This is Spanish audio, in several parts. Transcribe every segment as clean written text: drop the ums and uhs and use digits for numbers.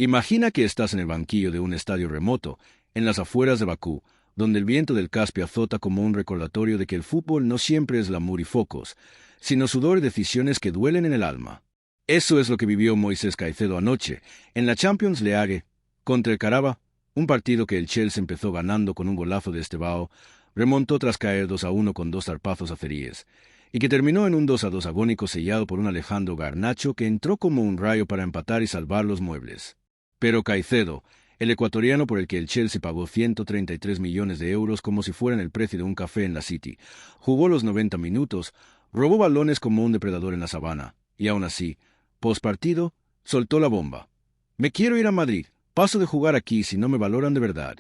Imagina que estás en el banquillo de un estadio remoto, en las afueras de Bakú, donde el viento del Caspio azota como un recordatorio de que el fútbol no siempre es glamour y focos, sino sudor y decisiones que duelen en el alma. Eso es lo que vivió Moisés Caicedo anoche, en la Champions League, contra el Qarabağ, un partido que el Chelsea empezó ganando con un golazo de Estevao, remontó tras caer 2-1 con dos zarpazos azeríes, y que terminó en un 2-2 agónico sellado por un Alejandro Garnacho que entró como un rayo para empatar y salvar los muebles. Pero Caicedo, el ecuatoriano por el que el Chelsea pagó 133 millones de euros como si fueran el precio de un café en la City, jugó los 90 minutos, robó balones como un depredador en la sabana, y aún así, postpartido, soltó la bomba. Me quiero ir a Madrid, paso de jugar aquí si no me valoran de verdad.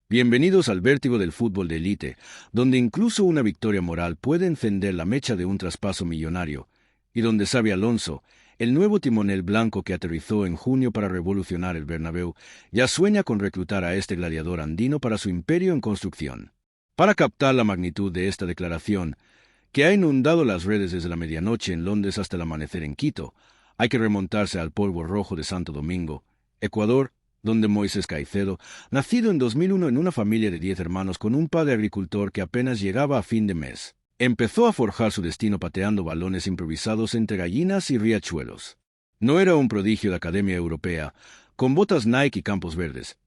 Bienvenidos al vértigo del fútbol de élite, donde incluso una victoria moral puede encender la mecha de un traspaso millonario, y donde Xabi Alonso, el nuevo timonel blanco que aterrizó en junio para revolucionar el Bernabéu, ya sueña con reclutar a este gladiador andino para su imperio en construcción. Para captar la magnitud de esta declaración, que ha inundado las redes desde la medianoche en Londres hasta el amanecer en Quito, hay que remontarse al polvo rojo de Santo Domingo, Ecuador, donde Moisés Caicedo, nacido en 2001 en una familia de 10 hermanos con un padre agricultor que apenas llegaba a fin de mes, empezó a forjar su destino pateando balones improvisados entre gallinas y riachuelos. No era un prodigio de academia europea, con botas Nike y campos verdes.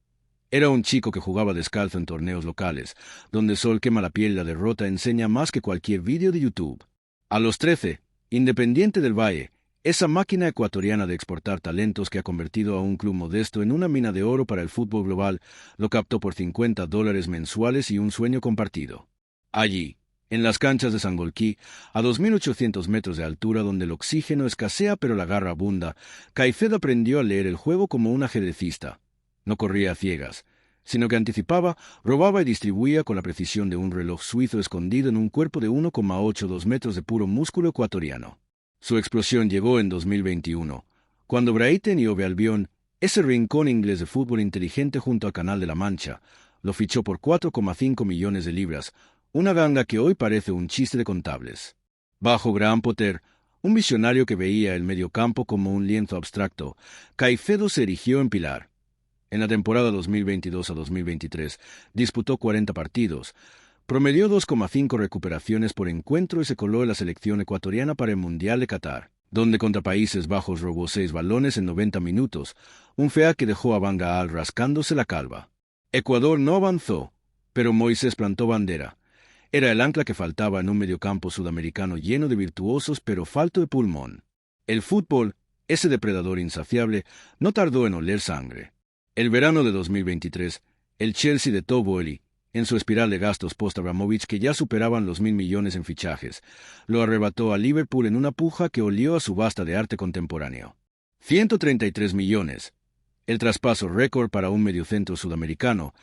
Era un chico que jugaba descalzo en torneos locales, donde el sol quema la piel y la derrota enseña más que cualquier vídeo de YouTube. A los 13, Independiente del Valle, esa máquina ecuatoriana de exportar talentos que ha convertido a un club modesto en una mina de oro para el fútbol global, lo captó por $50 mensuales y un sueño compartido. Allí, en las canchas de Sangolquí, a 2.800 metros de altura donde el oxígeno escasea pero la garra abunda, Caicedo aprendió a leer el juego como un ajedrecista. No corría a ciegas, sino que anticipaba, robaba y distribuía con la precisión de un reloj suizo escondido en un cuerpo de 1,82 metros de puro músculo ecuatoriano. Su explosión llegó en 2021, cuando Brighton y Hove Albion, ese rincón inglés de fútbol inteligente junto al Canal de la Mancha, lo fichó por 4,5 millones de libras, una ganga que hoy parece un chiste de contables. Bajo Graham Potter, un visionario que veía el mediocampo como un lienzo abstracto, Caicedo se erigió en pilar. En la temporada 2022 a 2023 disputó 40 partidos, promedió 2,5 recuperaciones por encuentro y se coló en la selección ecuatoriana para el Mundial de Qatar, donde contra Países Bajos robó 6 balones en 90 minutos, un fea que dejó a Van Gaal rascándose la calva. Ecuador no avanzó, pero Moisés plantó bandera. Era el ancla que faltaba en un mediocampo sudamericano lleno de virtuosos pero falto de pulmón. El fútbol, ese depredador insaciable, no tardó en oler sangre. El verano de 2023, el Chelsea de Todd Boehly, en su espiral de gastos post-Abramovich que ya superaban los 1.000 millones en fichajes, lo arrebató a Liverpool en una puja que olió a subasta de arte contemporáneo. 133 millones. El traspaso récord para un mediocentro sudamericano.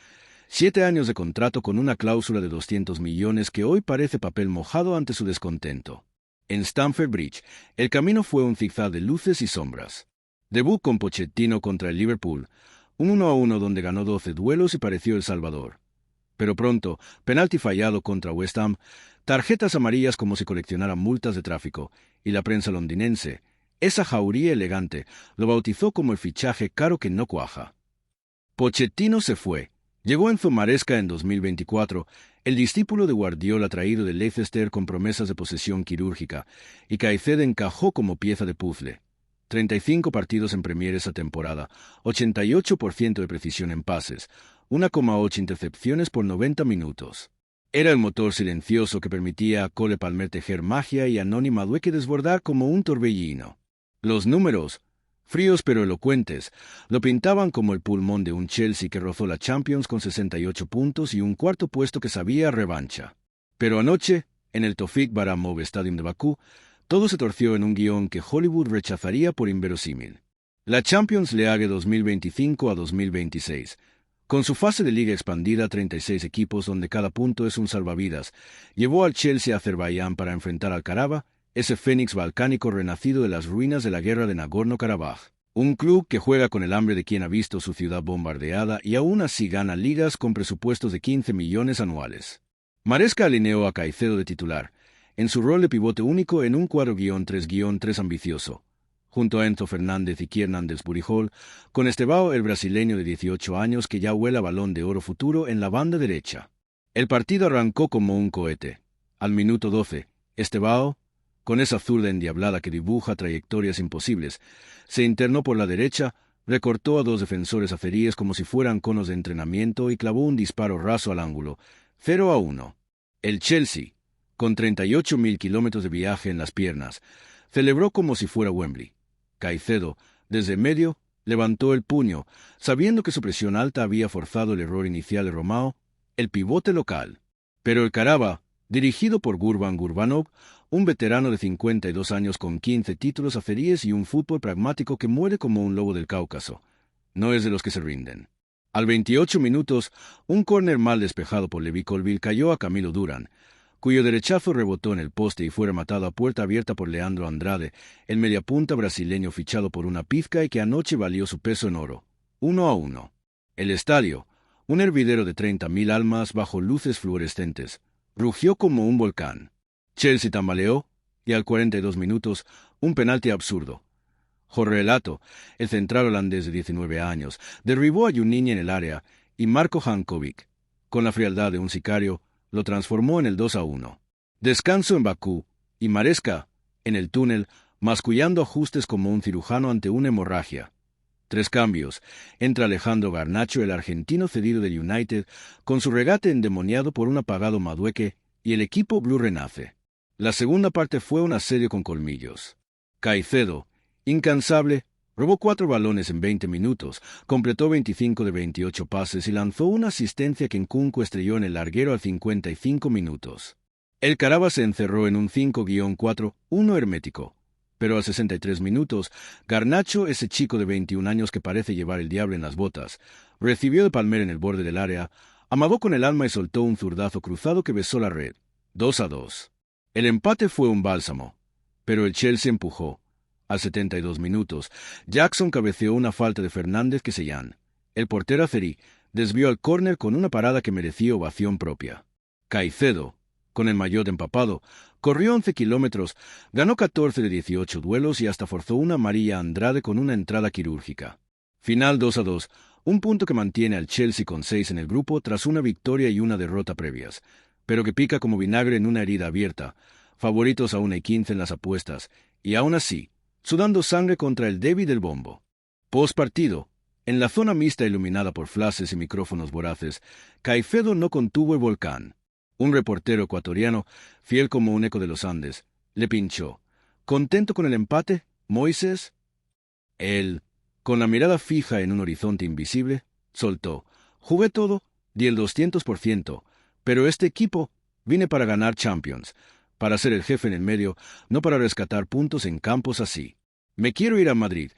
7 años de contrato con una cláusula de 200 millones que hoy parece papel mojado ante su descontento. En Stamford Bridge, el camino fue un zigzag de luces y sombras. Debut con Pochettino contra el Liverpool, un 1-1 donde ganó 12 duelos y pareció el salvador. Pero pronto, penalti fallado contra West Ham, tarjetas amarillas como si coleccionara multas de tráfico, y la prensa londinense, esa jauría elegante, lo bautizó como el fichaje caro que no cuaja. Pochettino se fue. Llegó Enzo Maresca en 2024, el discípulo de Guardiola traído de Leicester con promesas de posesión quirúrgica, y Caicedo encajó como pieza de puzzle. 35 partidos en Premier esa temporada, 88% de precisión en pases, 1,8 intercepciones por 90 minutos. Era el motor silencioso que permitía a Cole Palmer tejer magia y a Noni Madueke desbordar como un torbellino. Los números, fríos pero elocuentes, lo pintaban como el pulmón de un Chelsea que rozó la Champions con 68 puntos y un cuarto puesto que sabía a revancha. Pero anoche, en el Tofik Baramov Stadium de Bakú, todo se torció en un guión que Hollywood rechazaría por inverosímil. La Champions League 2025 a 2026, con su fase de liga expandida a 36 equipos donde cada punto es un salvavidas, llevó al Chelsea a Azerbaiyán para enfrentar al Qarabağ, ese fénix balcánico renacido de las ruinas de la guerra de Nagorno-Karabaj. Un club que juega con el hambre de quien ha visto su ciudad bombardeada y aún así gana ligas con presupuestos de 15 millones anuales. Maresca alineó a Caicedo de titular, en su rol de pivote único en un 4-3-3 ambicioso. junto a Enzo Fernández y Kiernan Burijol, con Estevao, el brasileño de 18 años que ya huele a Balón de Oro futuro en la banda derecha. El partido arrancó como un cohete. Al minuto 12, Estevao, con esa zurda endiablada que dibuja trayectorias imposibles, se internó por la derecha, recortó a dos defensores azeríes como si fueran conos de entrenamiento y clavó un disparo raso al ángulo, 0-1. El Chelsea, con 38.000 kilómetros de viaje en las piernas, celebró como si fuera Wembley. Caicedo, desde medio, levantó el puño, sabiendo que su presión alta había forzado el error inicial de Romao, el pivote local. Pero el Karabakh, dirigido por Gurban Gurbanov, un veterano de 52 años con 15 títulos azeríes y un fútbol pragmático que muere como un lobo del Cáucaso, no es de los que se rinden. Al 28 minutos, un córner mal despejado por Levi Colville cayó a Camilo Durán, cuyo derechazo rebotó en el poste y fue rematado a puerta abierta por Leandro Andrade, el mediapunta brasileño fichado por una pizca y que anoche valió su peso en oro. 1-1. El estadio, un hervidero de 30.000 almas bajo luces fluorescentes, rugió como un volcán. Chelsea tambaleó, y al 42 minutos, un penalti absurdo. Jorge Elato, el central holandés de 19 años, derribó a Juninho en el área, y Marko Hankovic, con la frialdad de un sicario, lo transformó en el 2-1. Descanso en Bakú, y Maresca, en el túnel, mascullando ajustes como un cirujano ante una hemorragia. 3 cambios. Entra Alejandro Garnacho, el argentino cedido del United, con su regate endemoniado por un apagado Madueque, y el equipo blue renace. La segunda parte fue un asedio con colmillos. Caicedo, incansable, robó 4 balones en 20 minutos, completó 25 de 28 pases y lanzó una asistencia que Nkunku estrelló en el larguero al 55 minutos. El Karabakh se encerró en un 5-4-1 hermético. Pero a 63 minutos, Garnacho, ese chico de 21 años que parece llevar el diablo en las botas, recibió de Palmer en el borde del área, amagó con el alma y soltó un zurdazo cruzado que besó la red. 2-2. El empate fue un bálsamo, pero el Chelsea empujó. A 72 minutos, Jackson cabeceó una falta de Fernández que Sellán, el portero azerí, desvió al córner con una parada que merecía ovación propia. Caicedo, con el maillot empapado, corrió 11 kilómetros, ganó 14 de 18 duelos y hasta forzó una amarilla a Andrade con una entrada quirúrgica. Final 2-2, un punto que mantiene al Chelsea con 6 en el grupo tras una victoria y una derrota previas, pero que pica como vinagre en una herida abierta, favoritos a 1-15 en las apuestas, y aún así, sudando sangre contra el débil del bombo. Post partido, en la zona mixta iluminada por flashes y micrófonos voraces, Caicedo no contuvo el volcán. Un reportero ecuatoriano, fiel como un eco de los Andes, le pinchó. ¿Contento con el empate, Moisés? Él, con la mirada fija en un horizonte invisible, soltó. Jugué todo, di el 200%, pero este equipo vine para ganar Champions, para ser el jefe en el medio, no para rescatar puntos en campos así. Me quiero ir a Madrid.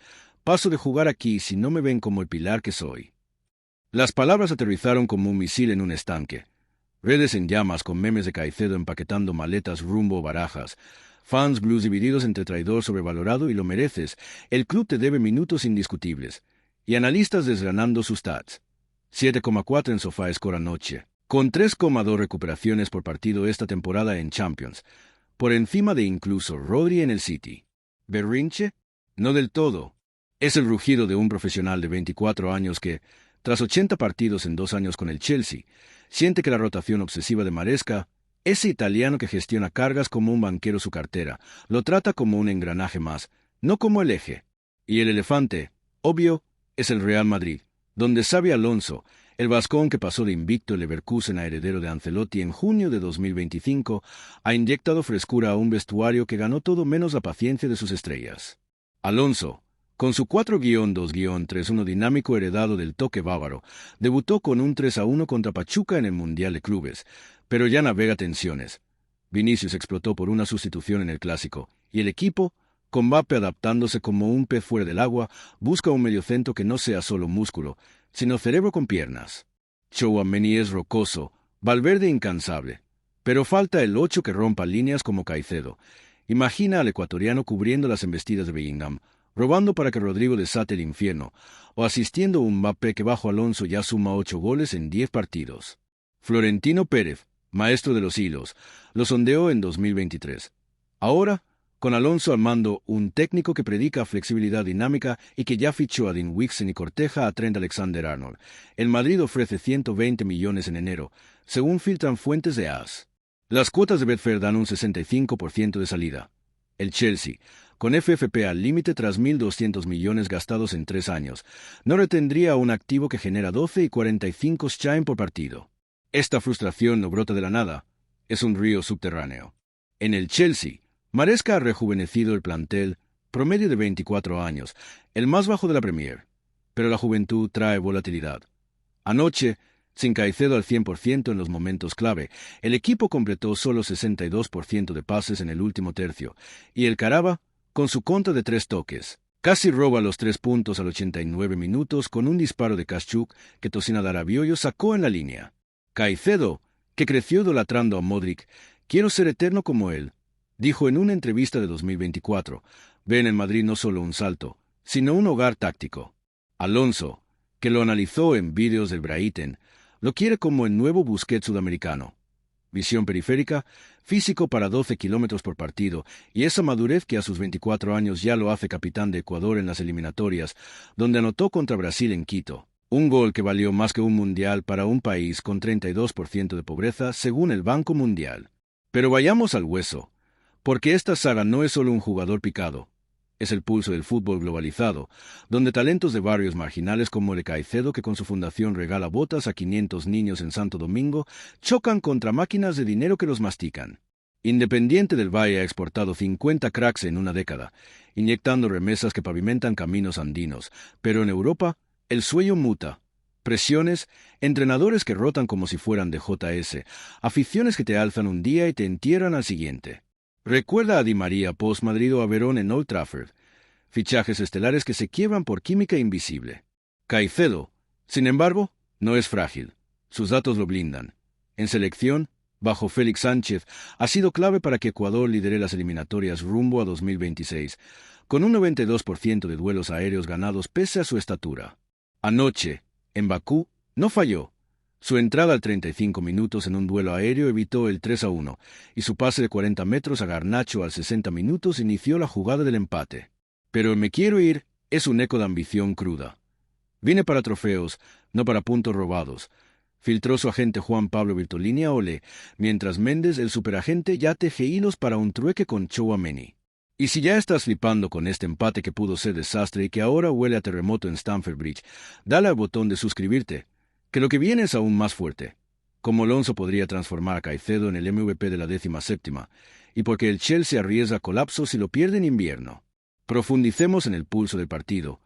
Paso de jugar aquí si no me ven como el pilar que soy. Las palabras aterrizaron como un misil en un estanque. Redes en llamas con memes de Caicedo empaquetando maletas rumbo Barajas. Fans blues divididos entre traidor sobrevalorado y lo mereces. El club te debe minutos indiscutibles. Y analistas desgranando sus stats. 7,4 en SofaScore anoche. Con 3,2 recuperaciones por partido esta temporada en Champions. Por encima de incluso Rodri en el City. ¿Berrinche? No del todo. Es el rugido de un profesional de 24 años que, tras 80 partidos en 2 años con el Chelsea, siente que la rotación obsesiva de Maresca, ese italiano que gestiona cargas como un banquero su cartera, lo trata como un engranaje más, no como el eje. Y el elefante, obvio, es el Real Madrid, donde Xabi Alonso, el vascón que pasó de invicto el Leverkusen a heredero de Ancelotti en junio de 2025, ha inyectado frescura a un vestuario que ganó todo menos la paciencia de sus estrellas. Alonso, con su 4-2-3-1 dinámico heredado del toque bávaro, debutó con un 3-1 contra Pachuca en el Mundial de Clubes, pero ya navega tensiones. Vinicius explotó por una sustitución en el Clásico, y el equipo, con Mbappé adaptándose como un pez fuera del agua, busca un mediocentro que no sea solo músculo, sino cerebro con piernas. Tchouaméni es rocoso, Valverde incansable, pero falta el 8 que rompa líneas como Caicedo. Imagina al ecuatoriano cubriendo las embestidas de Bellingham, robando para que Rodrigo desate el infierno, o asistiendo a un Mbappé que bajo Alonso ya suma 8 goles en 10 partidos. Florentino Pérez, maestro de los hilos, lo sondeó en 2023. Ahora, con Alonso al mando, un técnico que predica flexibilidad dinámica y que ya fichó a Dean Wixen y corteja a Trent Alexander-Arnold. El Madrid ofrece 120 millones en enero, según filtran fuentes de AS. Las cuotas de Betfair dan un 65% de salida. El Chelsea, con FFP al límite tras 1.200 millones gastados en 3 años, no retendría un activo que genera 12 y 45 shine por partido. Esta frustración no brota de la nada, es un río subterráneo. En el Chelsea, Maresca ha rejuvenecido el plantel, promedio de 24 años, el más bajo de la Premier, pero la juventud trae volatilidad. Anoche, sin Caicedo al 100% en los momentos clave, el equipo completó solo 62% de pases en el último tercio, y el Caraba, con su contra de 3 toques, casi roba los 3 puntos al 89 minutos con un disparo de Kaschuk que Tosin Darabioyo sacó en la línea. Caicedo, que creció idolatrando a Modric, quiero ser eterno como él, dijo en una entrevista de 2024, ven en Madrid no solo un salto, sino un hogar táctico. Alonso, que lo analizó en vídeos del Brighton, lo quiere como el nuevo Busquets sudamericano. Visión periférica, físico para 12 kilómetros por partido, y esa madurez que a sus 24 años ya lo hace capitán de Ecuador en las eliminatorias, donde anotó contra Brasil en Quito. Un gol que valió más que un mundial para un país con 32% de pobreza, según el Banco Mundial. Pero vayamos al hueso, porque esta saga no es solo un jugador picado. Es el pulso del fútbol globalizado, donde talentos de barrios marginales como el de Caicedo, que con su fundación regala botas a 500 niños en Santo Domingo, chocan contra máquinas de dinero que los mastican. Independiente del Valle ha exportado 50 cracks en una década, inyectando remesas que pavimentan caminos andinos, pero en Europa, el sueño muta. Presiones, entrenadores que rotan como si fueran de JS, aficiones que te alzan un día y te entierran al siguiente. Recuerda a Di María post-Madrid o a Verón en Old Trafford. Fichajes estelares que se quiebran por química invisible. Caicedo, sin embargo, no es frágil. Sus datos lo blindan. En selección, bajo Félix Sánchez, ha sido clave para que Ecuador lidere las eliminatorias rumbo a 2026, con un 92% de duelos aéreos ganados pese a su estatura. Anoche, en Bakú, no falló. Su entrada al 35 minutos en un duelo aéreo evitó el 3-1, y su pase de 40 metros a Garnacho al 60 minutos inició la jugada del empate. Pero el me quiero ir es un eco de ambición cruda. Vine para trofeos, no para puntos robados, filtró su agente Juan Pablo Virtolini a Olé, mientras Méndez, el superagente, ya teje hilos para un trueque con Chouameni. Y si ya estás flipando con este empate que pudo ser desastre y que ahora huele a terremoto en Stamford Bridge, dale al botón de suscribirte, que lo que viene es aún más fuerte. Como Alonso podría transformar a Caicedo en el MVP de la 17ª, y porque el Chelsea arriesga colapso si lo pierde en invierno. Profundicemos en el pulso del partido,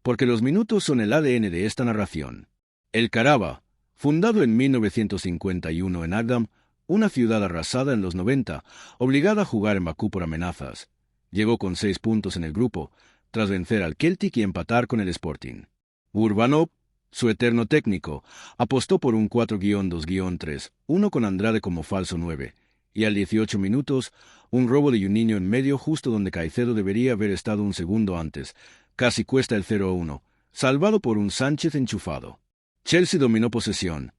porque los minutos son el ADN de esta narración. El Caraba, fundado en 1951 en Agdam, una ciudad arrasada en los 90, obligada a jugar en Bakú por amenazas, llegó con 6 puntos en el grupo, tras vencer al Celtic y empatar con el Sporting. Urbanov, su eterno técnico, apostó por un 4-2-3, uno con Andrade como falso 9, y al 18 minutos, un robo de Juninho en medio justo donde Caicedo debería haber estado un segundo antes, casi cuesta el 0-1, salvado por un Sánchez enchufado. Chelsea dominó posesión,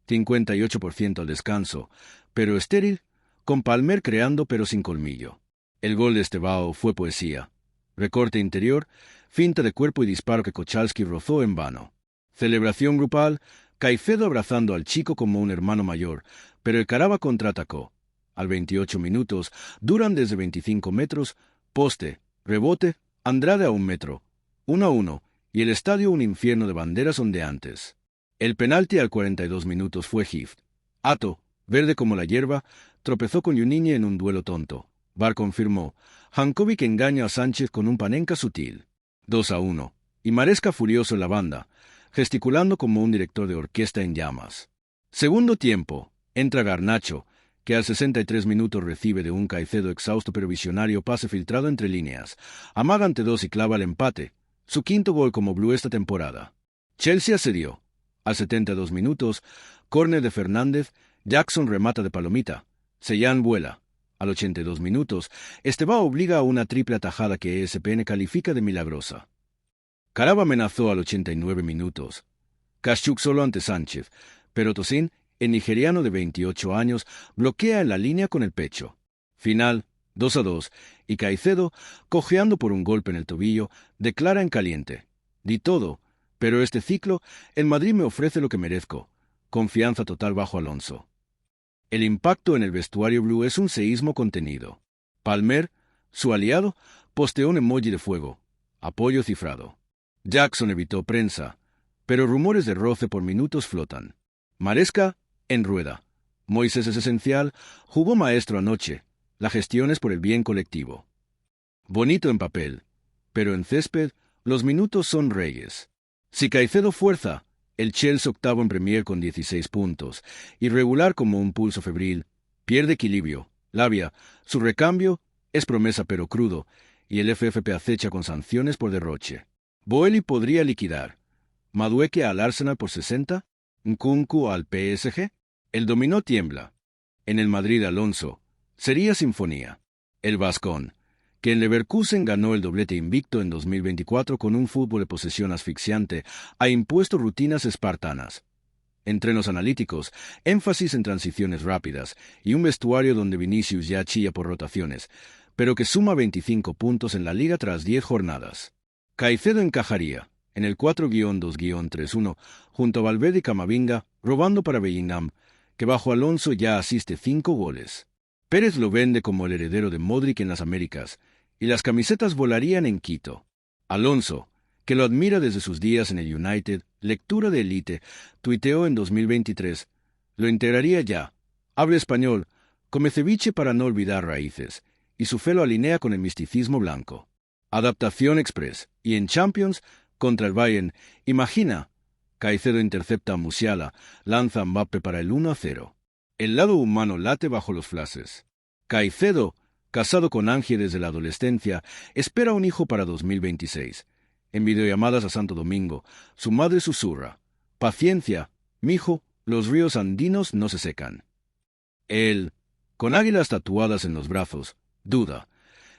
58% al descanso, pero estéril, con Palmer creando pero sin colmillo. El gol de Estevao fue poesía. Recorte interior, finta de cuerpo y disparo que Kochalski rozó en vano. Celebración grupal, Caicedo abrazando al chico como un hermano mayor, pero el Caraba contraatacó. Al 28 minutos, Durán desde 25 metros, poste, rebote, Andrade a 1 metro, 1-1, y el estadio un infierno de banderas ondeantes. El penalti al 42 minutos fue Gift. Ato, verde como la hierba, tropezó con Juninho en un duelo tonto. VAR confirmó. Jankovic engaña a Sánchez con un Panenka sutil. 2-1, y Maresca furioso en la banda, gesticulando como un director de orquesta en llamas. Segundo tiempo, entra Garnacho, que al 63 minutos recibe de un Caicedo exhausto pero visionario pase filtrado entre líneas. Amaga ante 2 y clava el empate, su quinto gol como Blue esta temporada. Chelsea asedió. Al 72 minutos, córner de Fernández, Jackson remata de palomita. Sellán vuela. Al 82 minutos, Estevao obliga a una triple atajada que ESPN califica de milagrosa. Caraba amenazó al 89 minutos. Kaschuk solo ante Sánchez, pero Tosin, el nigeriano de 28 años, bloquea en la línea con el pecho. Final, 2-2, y Caicedo, cojeando por un golpe en el tobillo, declara en caliente: «Di todo, pero este ciclo, el Madrid me ofrece lo que merezco. Confianza total bajo Alonso». El impacto en el vestuario blue es un seísmo contenido. Palmer, su aliado, posteó un emoji de fuego. Apoyo cifrado. Jackson evitó prensa, pero rumores de roce por minutos flotan. Maresca, en rueda. Moisés es esencial, jugó maestro anoche. La gestión es por el bien colectivo. Bonito en papel, pero en césped, los minutos son reyes. Si Caicedo fuerza, el Chelsea octavo en Premier con 16 puntos, irregular como un pulso febril, pierde equilibrio, labia, su recambio es promesa pero crudo, y el FFP acecha con sanciones por derroche. Boeli podría liquidar. Madueque al Arsenal por 60, Nkunku al PSG. El dominó tiembla. En el Madrid Alonso, sería sinfonía. El vascón, que en Leverkusen ganó el doblete invicto en 2024 con un fútbol de posesión asfixiante, ha impuesto rutinas espartanas. Entrenos analíticos, énfasis en transiciones rápidas y un vestuario donde Vinicius ya chilla por rotaciones, pero que suma 25 puntos en la liga tras 10 jornadas. Caicedo encajaría en el 4-2-3-1 junto a Valverde y Camavinga, robando para Bellingham, que bajo Alonso ya asiste 5 goles. Pérez lo vende como el heredero de Modric en las Américas, y las camisetas volarían en Quito. Alonso, que lo admira desde sus días en el United, lectura de élite, tuiteó en 2023, lo integraría ya, habla español, come ceviche para no olvidar raíces, y su fe lo alinea con el misticismo blanco. Adaptación express, y en Champions, contra el Bayern, imagina, Caicedo intercepta a Musiala, lanza a Mbappé para el 1-0. El lado humano late bajo los flashes. Caicedo, casado con Angie desde la adolescencia, espera un hijo para 2026. En videollamadas a Santo Domingo, su madre susurra: «Paciencia, mijo, los ríos andinos no se secan». Él, con águilas tatuadas en los brazos, duda: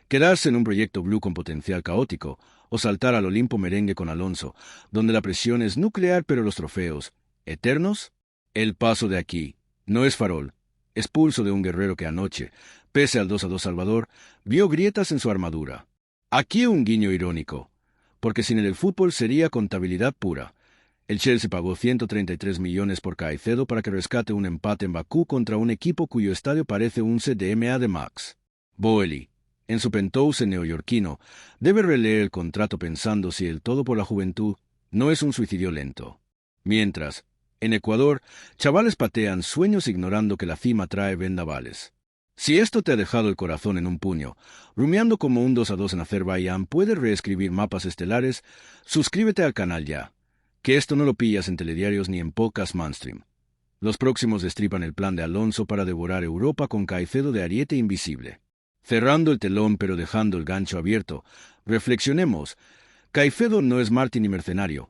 quedarse en un proyecto blue con potencial caótico o saltar al Olimpo merengue con Alonso, donde la presión es nuclear pero los trofeos, ¿eternos? El paso de aquí no es farol, es pulso de un guerrero que anoche, pese al 2-2 Salvador, vio grietas en su armadura. Aquí un guiño irónico, porque sin el fútbol sería contabilidad pura. El Chelsea pagó 133 millones por Caicedo para que rescate un empate en Bakú contra un equipo cuyo estadio parece un CDMA de Max. Boeli, en su penthouse neoyorquino, debe releer el contrato pensando si el todo por la juventud no es un suicidio lento. Mientras, en Ecuador, chavales patean sueños ignorando que la cima trae vendavales. Si esto te ha dejado el corazón en un puño, rumiando como un 2-2 en Azerbaiyán puedes reescribir mapas estelares, suscríbete al canal ya, que esto no lo pillas en telediarios ni en podcast mainstream. Los próximos destripan el plan de Alonso para devorar Europa con Caicedo de ariete invisible. Cerrando el telón pero dejando el gancho abierto, reflexionemos. Caicedo no es mártir ni mercenario.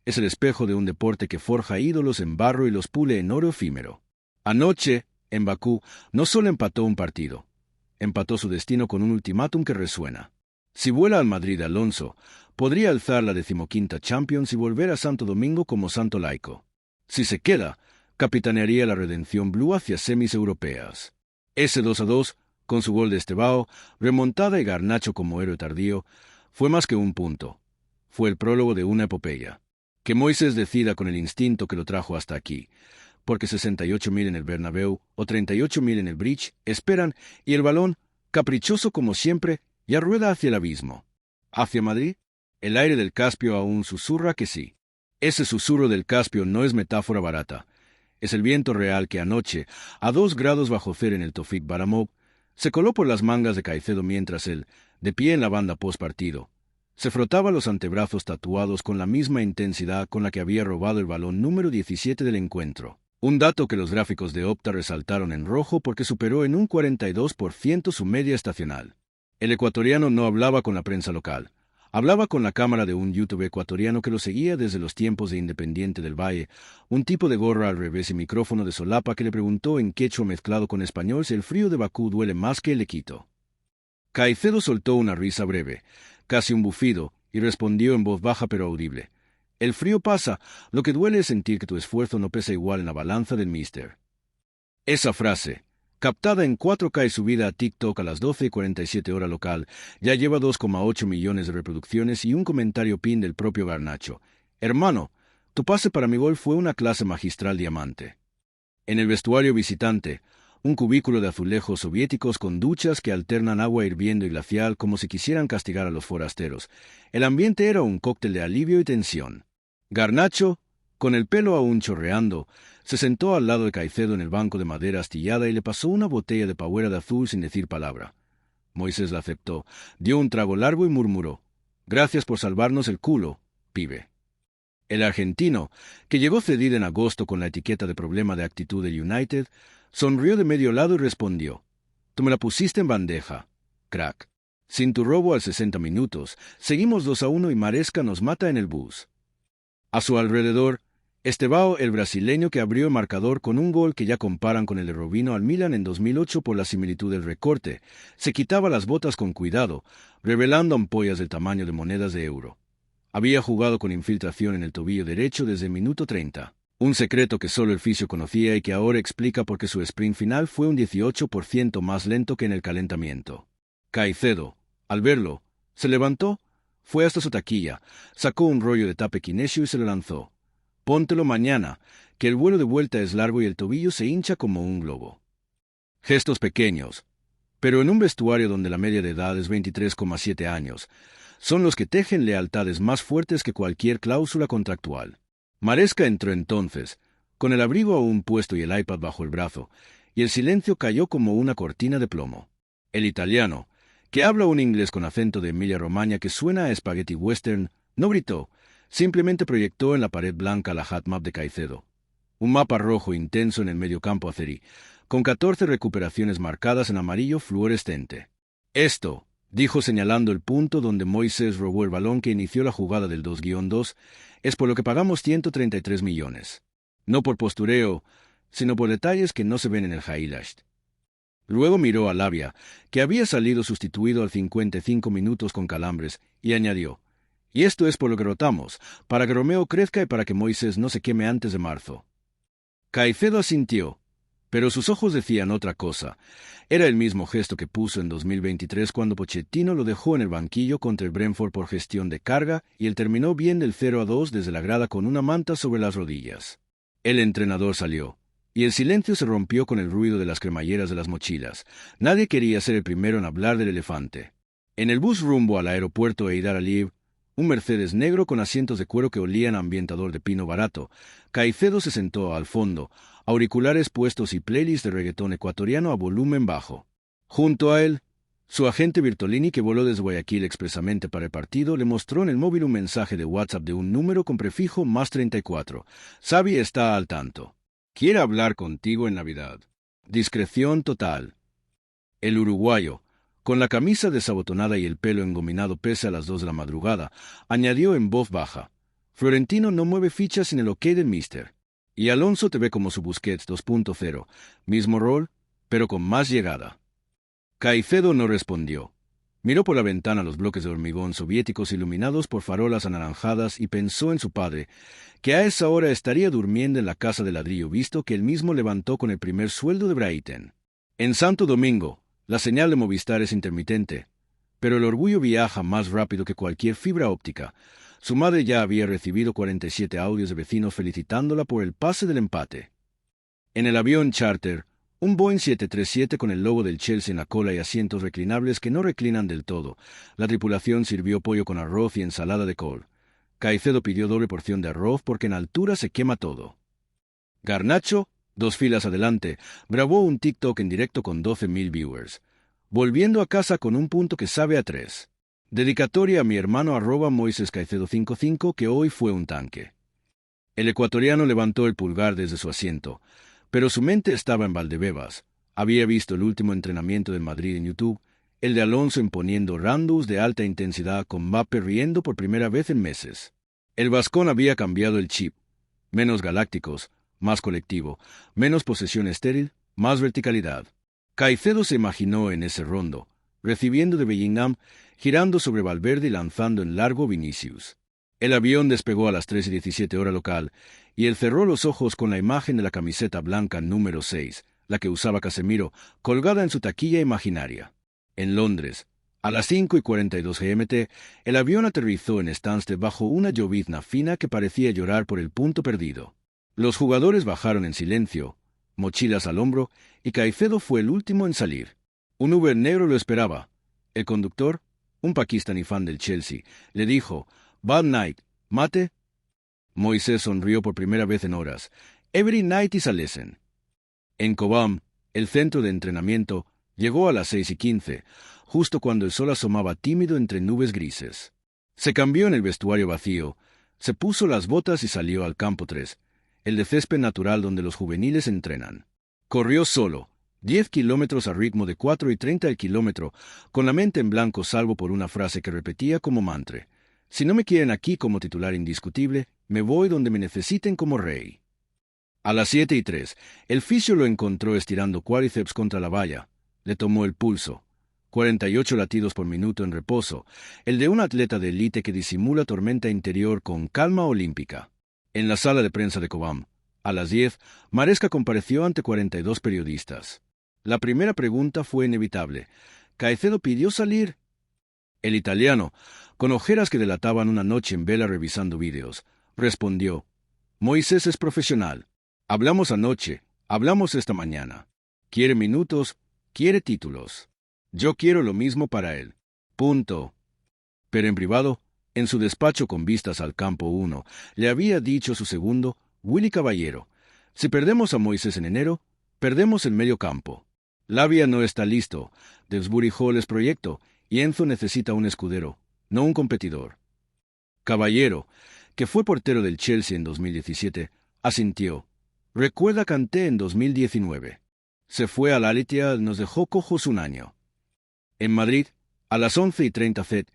Es el espejo de un deporte que forja ídolos en barro y los pule en oro efímero. Anoche, en Bakú, no solo empató un partido, empató su destino con un ultimátum que resuena. Si vuela al Madrid Alonso, podría alzar la 15ª Champions y volver a Santo Domingo como santo laico. Si se queda, capitanearía la redención blue hacia semis europeas. Ese 2-2, con su gol de Estevao, remontada y Garnacho como héroe tardío, fue más que un punto. Fue el prólogo de una epopeya. Que Moisés decida con el instinto que lo trajo hasta aquí, porque 68.000 en el Bernabéu o 38.000 en el Bridge esperan y el balón, caprichoso como siempre, ya rueda hacia el abismo. ¿Hacia Madrid? El aire del Caspio aún susurra que sí. Ese susurro del Caspio no es metáfora barata. Es el viento real que anoche, a 2 grados bajo cero en el Tofik Baramov, se coló por las mangas de Caicedo mientras él, de pie en la banda post partido, se frotaba los antebrazos tatuados con la misma intensidad con la que había robado el balón número 17 del encuentro. Un dato que los gráficos de Opta resaltaron en rojo porque superó en un 42% su media estacional. El ecuatoriano no hablaba con la prensa local. Hablaba con la cámara de un YouTube ecuatoriano que lo seguía desde los tiempos de Independiente del Valle, un tipo de gorra al revés y micrófono de solapa que le preguntó en quechua mezclado con español si el frío de Bakú duele más que el de Quito. Caicedo soltó una risa breve, casi un bufido, y respondió en voz baja pero audible: «El frío pasa, lo que duele es sentir que tu esfuerzo no pesa igual en la balanza del míster». Esa frase, Captada en 4K y subida a TikTok a las 12:47 hora local, ya lleva 2,8 millones de reproducciones y un comentario pin del propio Garnacho. Hermano, tu pase para mi gol fue una clase magistral diamante. En el vestuario visitante, un cubículo de azulejos soviéticos con duchas que alternan agua hirviendo y glacial como si quisieran castigar a los forasteros. El ambiente era un cóctel de alivio y tensión. Garnacho, con el pelo aún chorreando, se sentó al lado de Caicedo en el banco de madera astillada y le pasó una botella de Powerade de azul sin decir palabra. Moisés la aceptó, dio un trago largo y murmuró: «Gracias por salvarnos el culo, pibe». El argentino, que llegó cedido en agosto con la etiqueta de problema de actitud del United, sonrió de medio lado y respondió: «Tú me la pusiste en bandeja, crack. Sin tu robo al 60 minutos, seguimos 2-1 y Maresca nos mata en el bus». A su alrededor, Estevao, el brasileño que abrió el marcador con un gol que ya comparan con el de Robinho al Milan en 2008 por la similitud del recorte, se quitaba las botas con cuidado, revelando ampollas del tamaño de monedas de euro. Había jugado con infiltración en el tobillo derecho desde el minuto 30, un secreto que solo el fisio conocía y que ahora explica por qué su sprint final fue un 18% más lento que en el calentamiento. Caicedo, al verlo, se levantó, fue hasta su taquilla, sacó un rollo de tape kinesio y se lo lanzó. «Póntelo mañana, que el vuelo de vuelta es largo y el tobillo se hincha como un globo». Gestos pequeños, pero en un vestuario donde la media de edad es 23,7 años, son los que tejen lealtades más fuertes que cualquier cláusula contractual. Maresca entró entonces, con el abrigo aún puesto y el iPad bajo el brazo, y el silencio cayó como una cortina de plomo. El italiano, que habla un inglés con acento de Emilia-Romagna que suena a spaghetti western, no gritó, simplemente proyectó en la pared blanca la hatmap de Caicedo. Un mapa rojo intenso en el mediocampo azerí, con 14 recuperaciones marcadas en amarillo fluorescente. «Esto», dijo señalando el punto donde Moisés robó el balón que inició la jugada del 2-2, «es por lo que pagamos 133 millones. No por postureo, sino por detalles que no se ven en el highlight». Luego miró a Lavia, que había salido sustituido al 55 minutos con calambres, y añadió: «Y esto es por lo que rotamos, para que Romeo crezca y para que Moisés no se queme antes de marzo». Caicedo asintió, pero sus ojos decían otra cosa. Era el mismo gesto que puso en 2023 cuando Pochettino lo dejó en el banquillo contra el Brentford por gestión de carga y él terminó bien del 0-2 desde la grada con una manta sobre las rodillas. El entrenador salió, y el silencio se rompió con el ruido de las cremalleras de las mochilas. Nadie quería ser el primero en hablar del elefante. En el bus rumbo al aeropuerto Heydar Aliyev, un Mercedes negro con asientos de cuero que olían a ambientador de pino barato, Caicedo se sentó al fondo, auriculares puestos y playlist de reggaetón ecuatoriano a volumen bajo. Junto a él, su agente Virtolini, que voló desde Guayaquil expresamente para el partido, le mostró en el móvil un mensaje de WhatsApp de un número con prefijo +34. «Xavi está al tanto. Quiere hablar contigo en Navidad». Discreción total. El uruguayo, con la camisa desabotonada y el pelo engominado pese a las 2 de la madrugada, añadió en voz baja: «Florentino no mueve fichas sin el ok del mister. Y Alonso te ve como su Busquets 2.0, mismo rol, pero con más llegada». Caicedo no respondió. Miró por la ventana los bloques de hormigón soviéticos iluminados por farolas anaranjadas y pensó en su padre, que a esa hora estaría durmiendo en la casa de ladrillo visto que él mismo levantó con el primer sueldo de Brighton. En Santo Domingo, la señal de Movistar es intermitente, pero el orgullo viaja más rápido que cualquier fibra óptica. Su madre ya había recibido 47 audios de vecinos felicitándola por el pase del empate. En el avión charter, un Boeing 737 con el logo del Chelsea en la cola y asientos reclinables que no reclinan del todo. La tripulación sirvió pollo con arroz y ensalada de col. Caicedo pidió doble porción de arroz porque en altura se quema todo. Garnacho, 2 filas adelante, grabó un TikTok en directo con 12.000 viewers. Volviendo a casa con un punto que sabe a 3. Dedicatoria a mi hermano @MoisésCaicedo55 que hoy fue un tanque. El ecuatoriano levantó el pulgar desde su asiento, pero su mente estaba en Valdebebas. Había visto el último entrenamiento del Madrid en YouTube, el de Alonso imponiendo randos de alta intensidad con Mbappé riendo por primera vez en meses. El vascón había cambiado el chip. Menos galácticos, más colectivo, menos posesión estéril, más verticalidad. Caicedo se imaginó en ese rondo, recibiendo de Bellingham, girando sobre Valverde y lanzando en largo Vinicius. El avión despegó a las 3:17 hora local, y él cerró los ojos con la imagen de la camiseta blanca número 6, la que usaba Casemiro, colgada en su taquilla imaginaria. En Londres, a las 5:42 GMT, el avión aterrizó en Stansted bajo una llovizna fina que parecía llorar por el punto perdido. Los jugadores bajaron en silencio, mochilas al hombro, y Caicedo fue el último en salir. Un Uber negro lo esperaba. El conductor, un pakistaní fan del Chelsea, le dijo: "Bad night, mate". Moisés sonrió por primera vez en horas. "Every night is a lesson". En Cobham, el centro de entrenamiento, llegó a las 6:15, justo cuando el sol asomaba tímido entre nubes grises. Se cambió en el vestuario vacío, se puso las botas y salió al campo 3, el de césped natural donde los juveniles entrenan. Corrió solo, 10 kilómetros a ritmo de 4:30 el kilómetro, con la mente en blanco salvo por una frase que repetía como mantra: "Si no me quieren aquí como titular indiscutible, me voy donde me necesiten como rey". A las 7:03, el fisio lo encontró estirando cuádriceps contra la valla. Le tomó el pulso. 48 latidos por minuto en reposo, el de un atleta de élite que disimula tormenta interior con calma olímpica. En la sala de prensa de Cobham, a las 10, Maresca compareció ante 42 periodistas. La primera pregunta fue inevitable. ¿Caicedo pidió salir? El italiano, con ojeras que delataban una noche en vela revisando vídeos, respondió: "Moisés es profesional. Hablamos anoche, hablamos esta mañana. Quiere minutos, quiere títulos. Yo quiero lo mismo para él. Punto". Pero en privado, en su despacho con vistas al campo 1, le había dicho su segundo, Willy Caballero: "Si perdemos a Moisés en enero, perdemos el medio campo. Lavia no está listo, Dewsbury Hall es proyecto, y Enzo necesita un escudero, no un competidor". Caballero, que fue portero del Chelsea en 2017, asintió: "Recuerda Kanté en 2019. Se fue al Al-Ittihad, nos dejó cojos un año". En Madrid, a las 11:30 CET,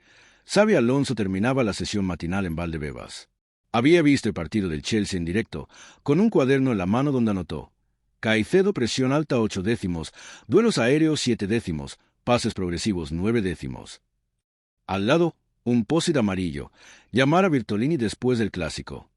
Xabi Alonso terminaba la sesión matinal en Valdebebas. Había visto el partido del Chelsea en directo, con un cuaderno en la mano donde anotó: Caicedo presión alta 8 décimos, duelos aéreos 7 décimos, pases progresivos 9 décimos. Al lado, un post-it amarillo: llamar a Bertolini después del clásico.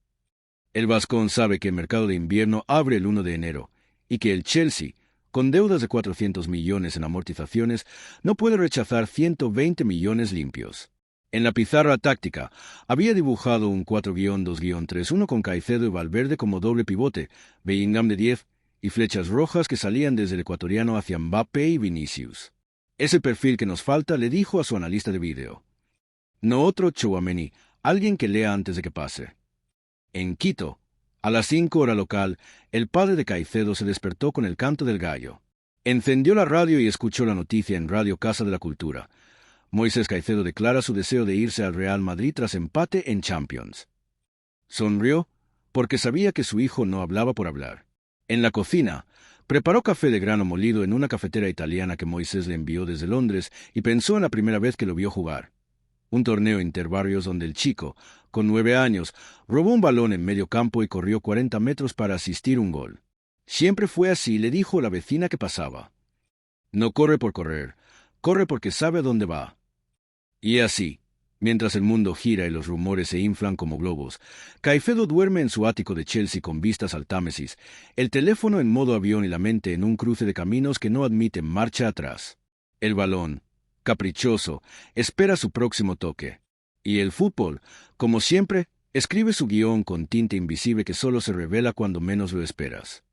El vascón sabe que el mercado de invierno abre el 1 de enero, y que el Chelsea, con deudas de 400 millones en amortizaciones, no puede rechazar 120 millones limpios. En la pizarra táctica, había dibujado un 4-2-3-1 con Caicedo y Valverde como doble pivote, Bellingham de 10, y flechas rojas que salían desde el ecuatoriano hacia Mbappé y Vinicius. "Ese perfil que nos falta", le dijo a su analista de vídeo. No otro Tchouaméni, alguien que lea antes de que pase. En Quito, a las 5 hora local, el padre de Caicedo se despertó con el canto del gallo. Encendió la radio y escuchó la noticia en Radio Casa de la Cultura. Moisés Caicedo declara su deseo de irse al Real Madrid tras empate en Champions. Sonrió, porque sabía que su hijo no hablaba por hablar. En la cocina, preparó café de grano molido en una cafetera italiana que Moisés le envió desde Londres y pensó en la primera vez que lo vio jugar. Un torneo interbarrios donde el chico, con 9 años, robó un balón en medio campo y corrió 40 metros para asistir un gol. Siempre fue así, le dijo la vecina que pasaba. No corre por correr, corre porque sabe a dónde va. Y así, mientras el mundo gira y los rumores se inflan como globos, Caicedo duerme en su ático de Chelsea con vistas al Támesis, el teléfono en modo avión y la mente en un cruce de caminos que no admiten marcha atrás. El balón, caprichoso, espera su próximo toque. Y el fútbol, como siempre, escribe su guión con tinta invisible que solo se revela cuando menos lo esperas.